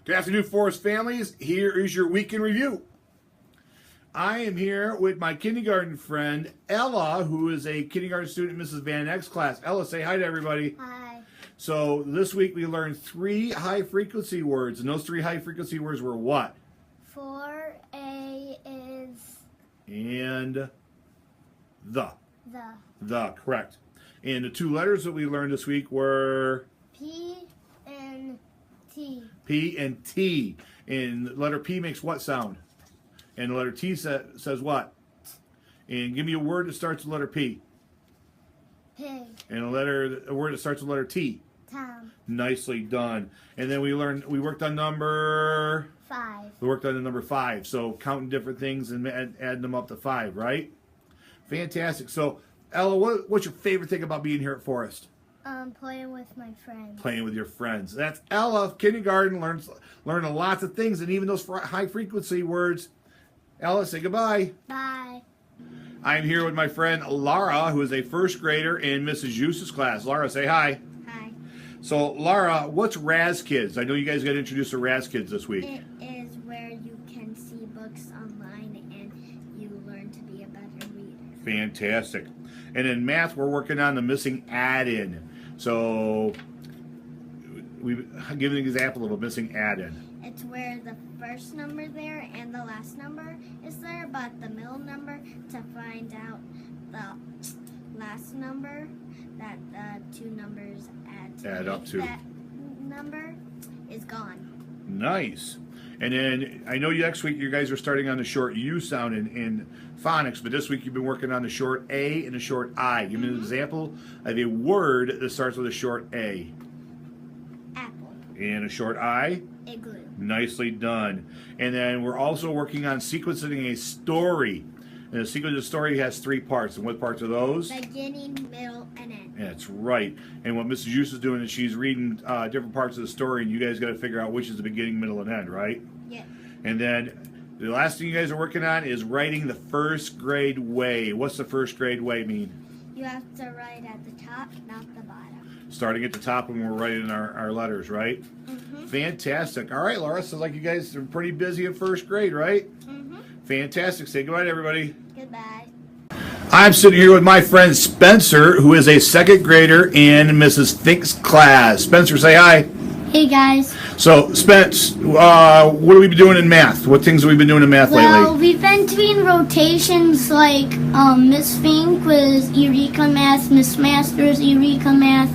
Good afternoon, Forest families. Here is your week in review. I am here with my kindergarten friend, Ella, who is a kindergarten student in Mrs. Van Eck's class. Ella, say hi to everybody. Hi. So this week we learned 3 high-frequency words, and those 3 high-frequency words were what? 4A is And the. the. Correct. And the 2 letters that we learned this week were P and T. P and T. And the letter P makes what sound? And the letter T says what? And give me a word that starts with the letter P. Pig. And a word that starts with the letter T. Tom. Nicely done. And then we worked on number 5. We worked on the number 5. So counting different things and adding them up to 5, right? Fantastic. So Ella, what's your favorite thing about being here at Forest? Playing with my friends. Playing with your friends. That's Ella. Kindergarten learning lots of things, and even those high frequency words. Ella, say goodbye. Bye. I'm here with my friend Lara, who is a first grader in Mrs. Eustace's class. Lara, say hi. Hi. So, Lara, what's Raz Kids? I know you guys got introduced to Raz Kids this week. It is where you can see books online and you learn to be a better reader. Fantastic. And in math, we're working on the missing add-in. So, I'll give an example of a missing add-in. It's where the first number there and the last number is there, but the middle number to find out the last number that the 2 numbers add up to. That number is gone. Nice. And then I know next week you guys are starting on the short U sound in phonics, but this week you've been working on the short A and the short I. Give me an example of a word that starts with a short A. Apple. And a short I. Igloo. Nicely done. And then we're also working on sequencing a story. And the sequence of the story has 3 parts. And what parts are those? Beginning, middle, and end. That's right. And what Mrs. Eustace is doing is she's reading different parts of the story, and you guys got to figure out which is the beginning, middle, and end, right? Yeah. And then the last thing you guys are working on is writing the first grade way. What's the first grade way mean? You have to write at the top, not the bottom. Starting at the top when we're writing our letters, right? Mm-hmm. Fantastic. All right, Laura, sounds like you guys are pretty busy in first grade, right? Mm-hmm. Fantastic. Say goodbye to everybody. Goodbye. I'm sitting here with my friend Spencer, who is a 2nd grader in Mrs. Fink's class. Spencer, say hi. Hey guys. So, Spence, what have we been doing in math? What things have we been doing in math Well, lately? we've been doing rotations like Miss Fink was Eureka Math, Miss Masters Eureka Math,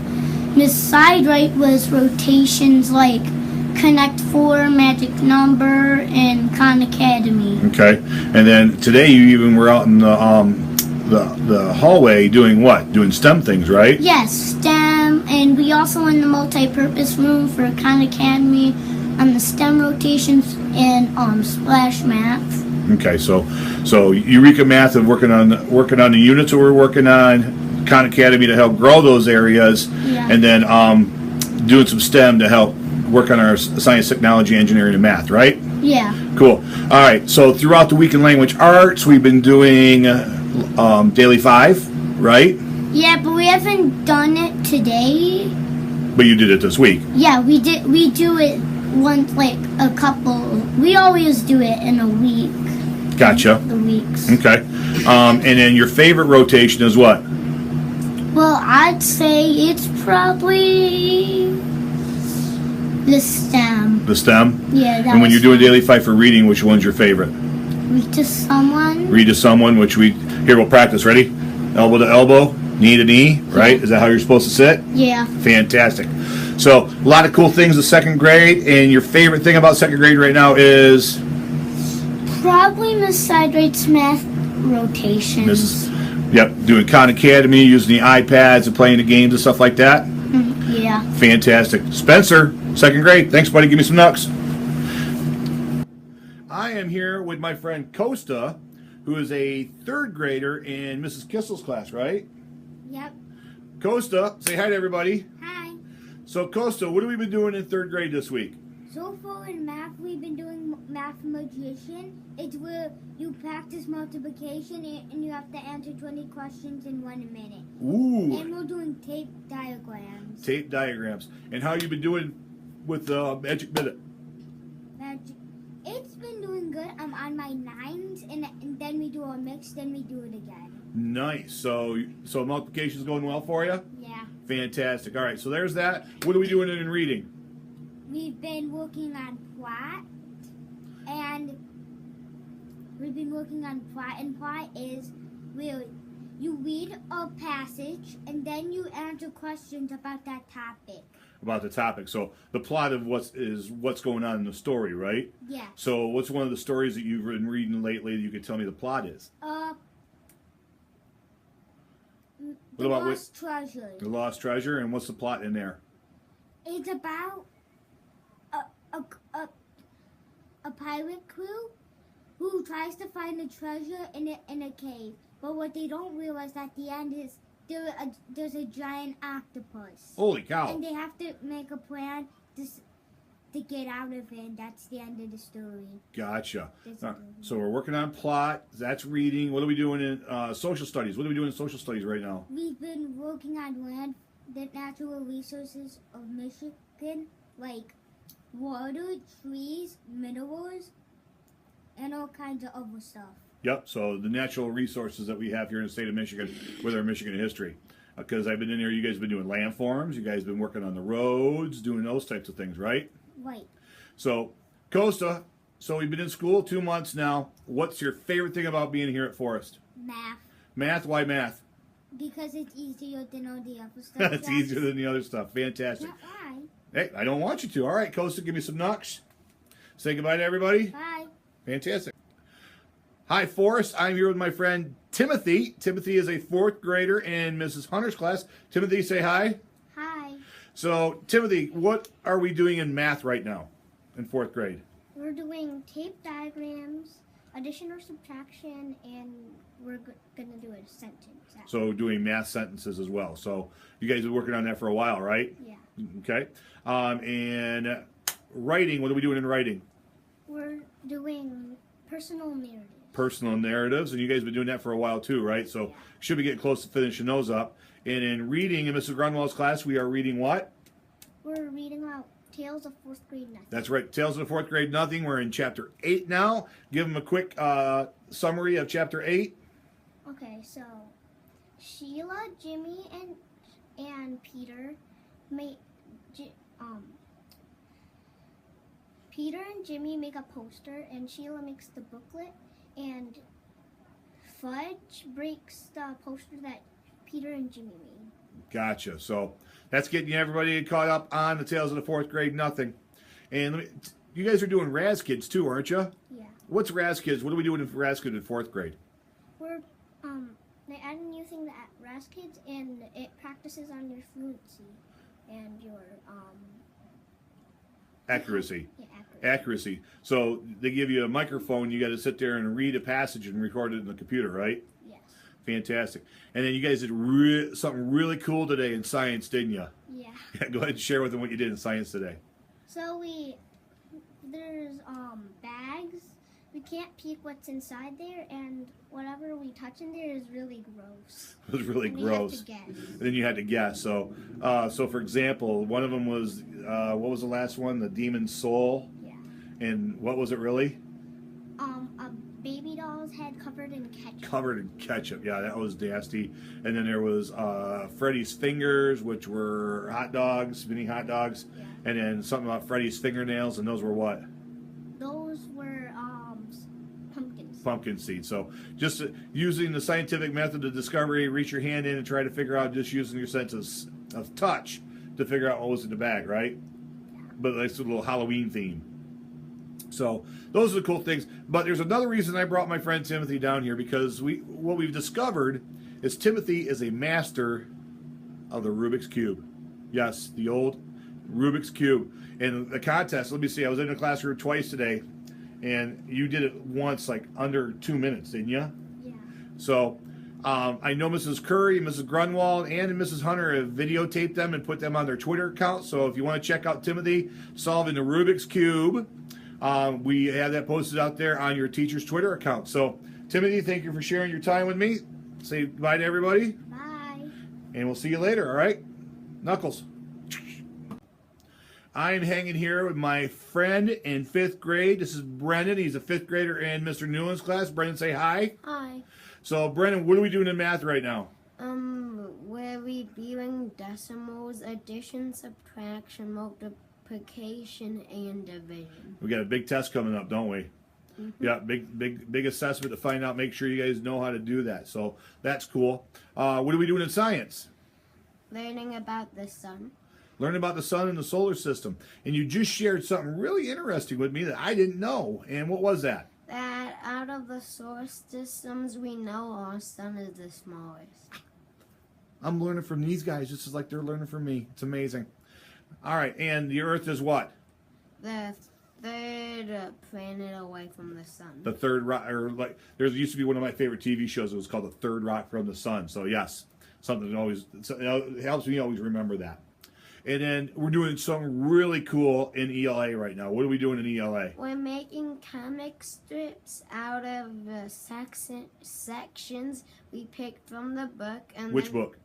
Miss Sidewright was rotations like Connect 4, Magic Number, and Khan Academy. Okay. And then today you even were out in the hallway doing what? Doing STEM things, right? Yes, STEM, and we also in the multi-purpose room for Khan Academy on the STEM rotations and Splash Math. Okay, so Eureka Math and working on the units that we're working on, Khan Academy to help grow those areas, Yeah. and then doing some STEM to help work on our science, technology, engineering, and math, right? Yeah. Cool. All right, so throughout the week in language arts, we've been doing Daily 5, right? Yeah, but we haven't done it today. But you did it this week. Yeah, we did. We do it once, like a couple. We always do it in a week. Gotcha. The weeks. Okay. And then your favorite rotation is what? Well, I'd say it's probably the STEM. The STEM? Yeah, that And when was you're doing Daily 5 for reading, which one's your favorite? read to someone. Read to someone, here we'll practice. Ready? Elbow to elbow, knee to knee, right? Is that how you're supposed to sit? Yeah. Fantastic. So, a lot of cool things in 2nd grade, and your favorite thing about 2nd grade right now is? Probably Miss Sidewright's math rotations. Doing Khan Academy, using the iPads and playing the games and stuff like that. Yeah. Fantastic. Spencer, 2nd grade. Thanks, buddy. Give me some knucks. I am here with my friend Costa, who is a 3rd grader in Mrs. Kissel's class, right? Yep. Costa, say hi to everybody. Hi. So, Costa, what have we been doing in 3rd grade this week? So far in math, we've been doing Mathemagician. It's where you practice multiplication and you have to answer 20 questions in 1 minute. Ooh. And we're doing tape diagrams. Tape diagrams. And how you been doing with Magic Minute? my 9s, and then we do a mix, then we do it again. Nice. So multiplication's going well for you? Yeah. Fantastic. All right, so there's that. What are we doing in reading? We've been working on plot, and plot is where you read a passage and then you answer questions about that topic. About the topic. So the plot of what's going on in the story, right? Yeah. So what's one of the stories that you've been reading lately that you could tell me the plot is? The Lost Treasure. The Lost Treasure, and what's the plot in there? It's about a pirate crew who tries to find a treasure in a cave. But what they don't realize at the end is there's a giant octopus. Holy cow. And they have to make a plan to get out of it, and that's the end of the story. Gotcha. So we're working on plot. That's reading. What are we doing in social studies? What are we doing in social studies right now? We've been working on the natural resources of Michigan, like water, trees, minerals, and all kinds of other stuff. Yep, so the natural resources that we have here in the state of Michigan with our Michigan history. Because I've been in there, you guys have been doing landforms, you guys have been working on the roads, doing those types of things, right? Right. So, Costa, so we've been in school 2 months now. What's your favorite thing about being here at Forest? Math. Math? Why math? Because it's easier than all the other stuff. It's easier than the other stuff. Fantastic. Not why. Hey, I don't want you to. All right, Costa, give me some knocks. Say goodbye to everybody. Bye. Fantastic. Hi, Forrest. I'm here with my friend Timothy. Timothy is a 4th grader in Mrs. Hunter's class. Timothy, say hi. Hi. So, Timothy, what are we doing in math right now in 4th grade? We're doing tape diagrams, addition or subtraction, and we're going to do a sentence. So, doing math sentences as well. So, you guys have been working on that for a while, right? Yeah. Okay. And writing, what are we doing in writing? We're doing personal narratives. Personal narratives, and you guys have been doing that for a while too, right? So, Yeah. should be getting close to finishing those up. And in reading in Mrs. Grunwald's class, we are reading what? We're reading out Tales of 4th Grade Nothing. That's right, Tales of the 4th Grade Nothing. We're in Chapter 8 now. Give them a quick summary of Chapter 8. Okay, so Sheila, Jimmy, and Peter Peter and Jimmy make a poster, and Sheila makes the booklet, and Fudge breaks the poster that Peter and Jimmy made. Gotcha. So that's getting everybody caught up on the Tales of the 4th Grade Nothing. And you guys are doing Raz Kids too, aren't you? Yeah. What's Raz Kids? What are we doing in Raz Kids in 4th grade? We're they add a new thing to Raz Kids, and it practices on your fluency and your Accuracy. yeah, Accuracy. So they give you a microphone. You got to sit there and read a passage and record it in the computer, right? Yes. Fantastic. And then you guys did something really cool today in science, didn't you? Yeah. Go ahead and share with them what you did in science today. So there's bags. We can't peek what's inside there, and whatever we touch in there is really gross. It was really And gross. We have to guess. And then you had to guess. So, for example, one of them was what was the last one? The Demon Soul. Yeah. And what was it really? A baby doll's head covered in ketchup. Covered in ketchup. Yeah, that was nasty. And then there was Freddy's Fingers, which were hot dogs, mini hot dogs. Yeah. And then something about Freddy's fingernails, and those were what? Those were pumpkins. Pumpkin seeds. So just using the scientific method of discovery, reach your hand in and try to figure out, just using your senses of touch to figure out what was in the bag, right? Yeah. But it's a little Halloween theme. So those are the cool things. But there's another reason I brought my friend Timothy down here, because what we've discovered is Timothy is a master of the Rubik's Cube. Yes, the old Rubik's Cube. And the contest, let me see, I was in the classroom twice today, and you did it once, like under 2 minutes, didn't you? Yeah. So I know Mrs. Curry, Mrs. Grunwald, and Mrs. Hunter have videotaped them and put them on their Twitter account. So if you want to check out Timothy solving the Rubik's Cube, we have that posted out there on your teacher's Twitter account. So Timothy, thank you for sharing your time with me. Say bye to everybody, Bye. and we'll see you later, all right? Knuckles. I am hanging here with my friend in 5th grade. This is Brendan. He's a 5th grader in Mr. Newland's class. Brendan, say hi. Hi. So, Brendan, what are we doing in math right now? We're reviewing decimals, addition, subtraction, multiplication, and division. We got a big test coming up, don't we? Yeah, big assessment to find out. Make sure you guys know how to do that. So that's cool. What are we doing in science? Learning about the sun. Learning about the sun and the solar system. And you just shared something really interesting with me that I didn't know. And what was that? That out of the solar systems we know, our sun is the smallest. I'm learning from these guys just as like they're learning from me. It's amazing. All right, and the Earth is what? The third planet away from the sun. The third rock, or like there used to be one of my favorite TV shows. It was called The Third Rock from the Sun. So yes, something that always it helps me always remember that. And then we're doing something really cool in ELA right now. What are we doing in ELA? We're making comic strips out of the sections we picked from the book. And Which then, book?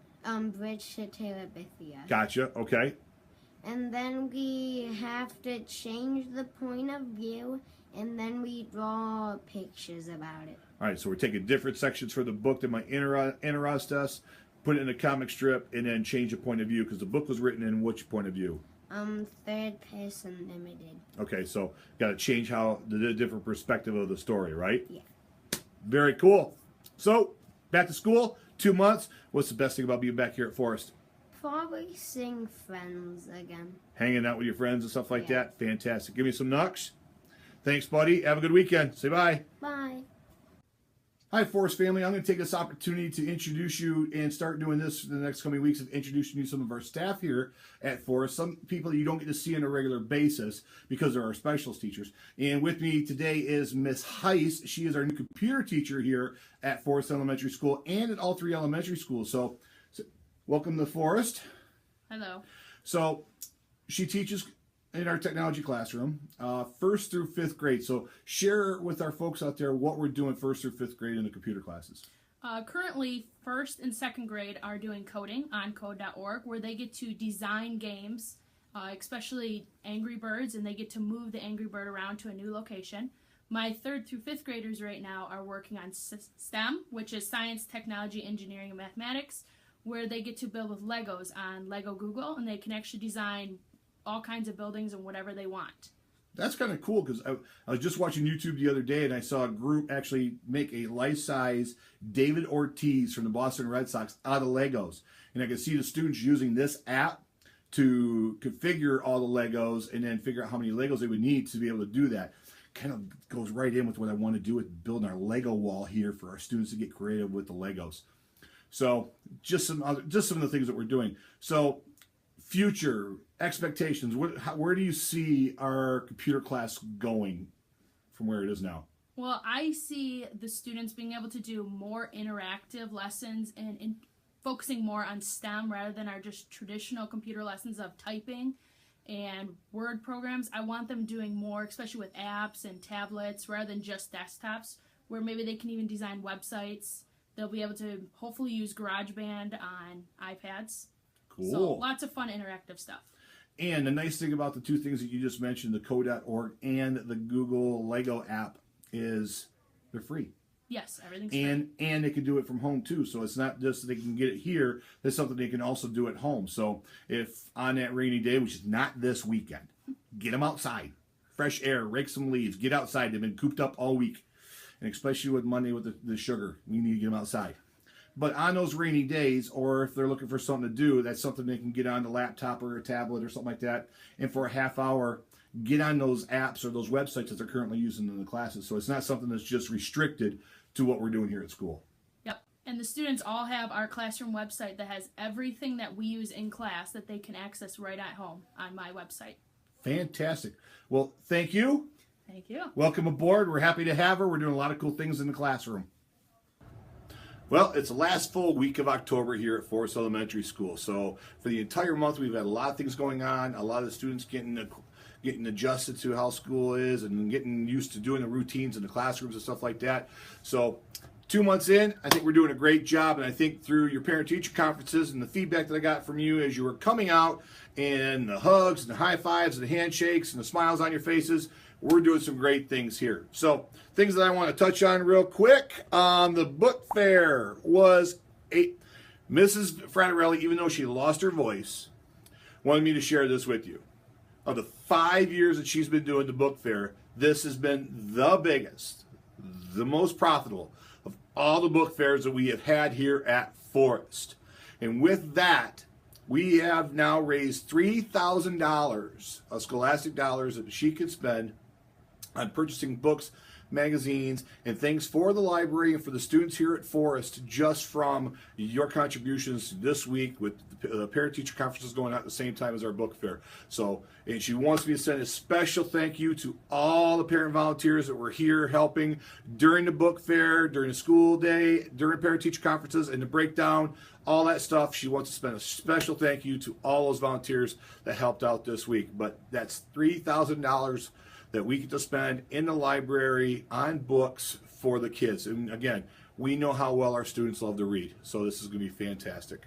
Bridge to Terabithia. Gotcha. Okay. And then we have to change the point of view, and then we draw pictures about it. All right. So we're taking different sections for the book that might interest us, put it in a comic strip, and then change the point of view because the book was written in which point of view? Third person limited. Okay. So got to change how the different perspective of the story, right? Yeah. Very cool. So back to school. 2 months. What's the best thing about being back here at Forest? Probably seeing friends again. Hanging out with your friends and stuff like Yeah. that. Fantastic. Give me some knucks. Thanks, buddy. Have a good weekend. Say bye. Bye. Hi, Forest family. I'm going to take this opportunity to introduce you and start doing this for the next coming weeks of introducing you to some of our staff here at Forest. Some people that you don't get to see on a regular basis because they're our specialist teachers. And with me today is Miss Heiss. She is our new computer teacher here at Forest Elementary School and at all 3 elementary schools. So welcome to Forest. Hello. So she teaches in our technology classroom, 1st through 5th grade. So share with our folks out there what we're doing 1st through 5th grade in the computer classes. Currently, 1st and 2nd grade are doing coding on code.org, where they get to design games, especially Angry Birds, and they get to move the Angry Bird around to a new location. My 3rd through 5th graders right now are working on STEM, which is science, technology, engineering, and mathematics, where they get to build with Legos on Lego Google, and they can actually design all kinds of buildings and whatever they want. That's kind of cool because I was just watching YouTube the other day and I saw a group actually make a life-size David Ortiz from the Boston Red Sox out of Legos. And I could see the students using this app to configure all the Legos and then figure out how many Legos they would need to be able to do that. Kind of goes right in with what I want to do with building our Lego wall here for our students to get creative with the Legos. So just some of the things that we're doing. So future expectations, where do you see our computer class going from where it is now? Well, I see the students being able to do more interactive lessons and focusing more on STEM rather than our just traditional computer lessons of typing and word programs. I want them doing more, especially with apps and tablets rather than just desktops, where maybe they can even design websites. They'll be able to hopefully use GarageBand on iPads. Cool. So lots of fun interactive stuff. And the nice thing about the 2 things that you just mentioned, the code.org and the Google Lego app, is they're free. Yes, everything's free. And they can do it from home too. So it's not just they can get it here, there's something they can also do at home. So if on that rainy day, which is not this weekend, get them outside. Fresh air, rake some leaves, get outside. They've been cooped up all week. And especially with Monday with the sugar, we need to get them outside. But on those rainy days, or if they're looking for something to do, that's something they can get on the laptop or a tablet or something like that. And for a half hour, get on those apps or those websites that they're currently using in the classes. So it's not something that's just restricted to what we're doing here at school. Yep. And the students all have our classroom website that has everything that we use in class that they can access right at home on my website. Fantastic. Well, thank you. Thank you. Welcome aboard. We're happy to have her. We're doing a lot of cool things in the classroom. Well, it's the last full week of October here at Forest Elementary School. So for the entire month, we've had a lot of things going on. A lot of the students getting adjusted to how school is and getting used to doing the routines in the classrooms and stuff like that. So 2 months in, I think we're doing a great job, and I think through your parent-teacher conferences and the feedback that I got from you as you were coming out, and the hugs and the high fives and the handshakes and the smiles on your faces, we're doing some great things here. So things that I want to touch on real quick. The book fair was Mrs. Frattarelli, even though she lost her voice, wanted me to share this with you. Of the 5 years that she's been doing the book fair, this has been the biggest, the most profitable of all the book fairs that we have had here at Forest. And with that, we have now raised $3,000 of scholastic dollars that she could spend on purchasing books, magazines, and things for the library and for the students here at Forest, just from your contributions this week with the parent-teacher conferences going on at the same time as our book fair. So, and she wants me to send a special thank you to all the parent volunteers that were here helping during the book fair, during the school day, during parent-teacher conferences, and the breakdown, all that stuff. She wants to spend a special thank you to all those volunteers that helped out this week. But that's $3,000 that we get to spend in the library on books for the kids. And again, we know how well our students love to read, so this is going to be fantastic.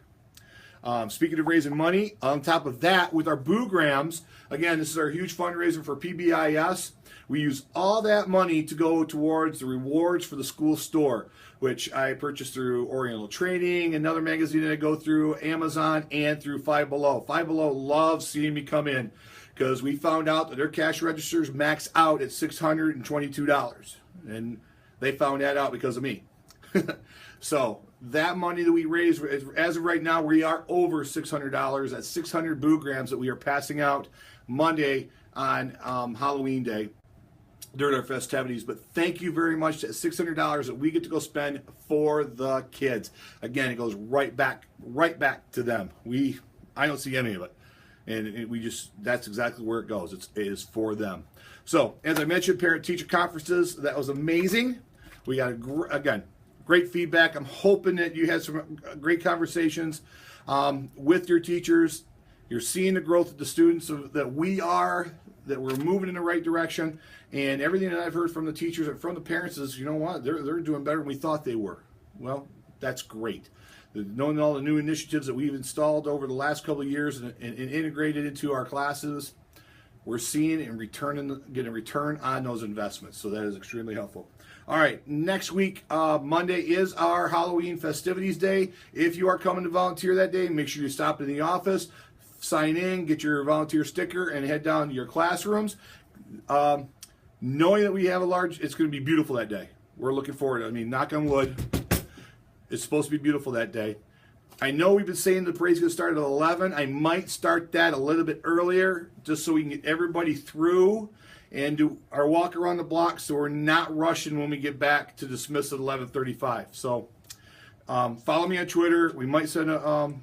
Speaking of raising money, on top of that, with our Boograms, again, this is our huge fundraiser for PBIS. We use all that money to go towards the rewards for the school store, which I purchased through Oriental Training, another magazine that I go through, Amazon, and through Five Below. Five Below loves seeing me come in, because we found out that their cash registers max out at $622. And they found that out because of me. So that money that we raised, as of right now, we are over $600. That's 600 Boograms that we are passing out Monday on Halloween Day during our festivities. But thank you very much. That's $600 that we get to go spend for the kids. Again, it goes right back to them. I don't see any of it. And we just, that's exactly where it goes. It is for them. So, as I mentioned, parent-teacher conferences, that was amazing. We got, again, great feedback. I'm hoping that you had some great conversations with your teachers. You're seeing the growth of the students that we're moving in the right direction. And everything that I've heard from the teachers and from the parents is, you know what, they're doing better than we thought they were. Well, that's great. Knowing all the new initiatives that we've installed over the last couple of years and integrated into our classes, we're seeing and getting a return on those investments. So that is extremely helpful. All right, next week, Monday is our Halloween festivities day. If you are coming to volunteer that day, make sure you stop in the office, sign in, get your volunteer sticker, and head down to your classrooms. Knowing that we have it's going to be beautiful that day. We're looking forward to it. I mean, knock on wood. It's supposed to be beautiful that day. I know we've been saying the parade's going to start at 11. I might start that a little bit earlier just so we can get everybody through and do our walk around the block so we're not rushing when we get back to dismiss at 11:35. So follow me on Twitter. We might send an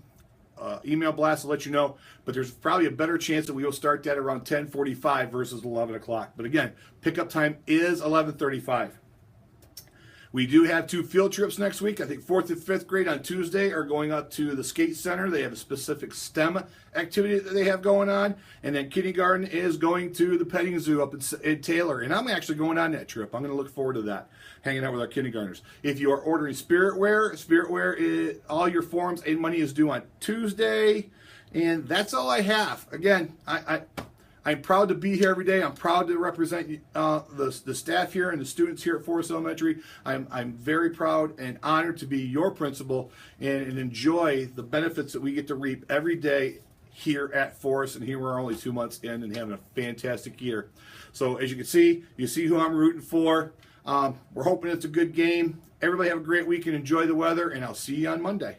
email blast to let you know, but there's probably a better chance that we will start that around 10:45 versus 11 o'clock. But again, pickup time is 11:35. We do have 2 field trips next week. I think 4th and 5th grade on Tuesday are going up to the skate center. They have a specific STEM activity that they have going on. And then kindergarten is going to the petting zoo up in Taylor. And I'm actually going on that trip. I'm going to look forward to that, hanging out with our kindergartners. If you are ordering Spiritware, all your forms and money is due on Tuesday. And that's all I have. Again, I'm proud to be here every day. I'm proud to represent the staff here and the students here at Forest Elementary. I'm very proud and honored to be your principal and enjoy the benefits that we get to reap every day here at Forest. And here we're only 2 months in and having a fantastic year. So as you can see, who I'm rooting for. We're hoping it's a good game. Everybody have a great week and enjoy the weather, and I'll see you on Monday.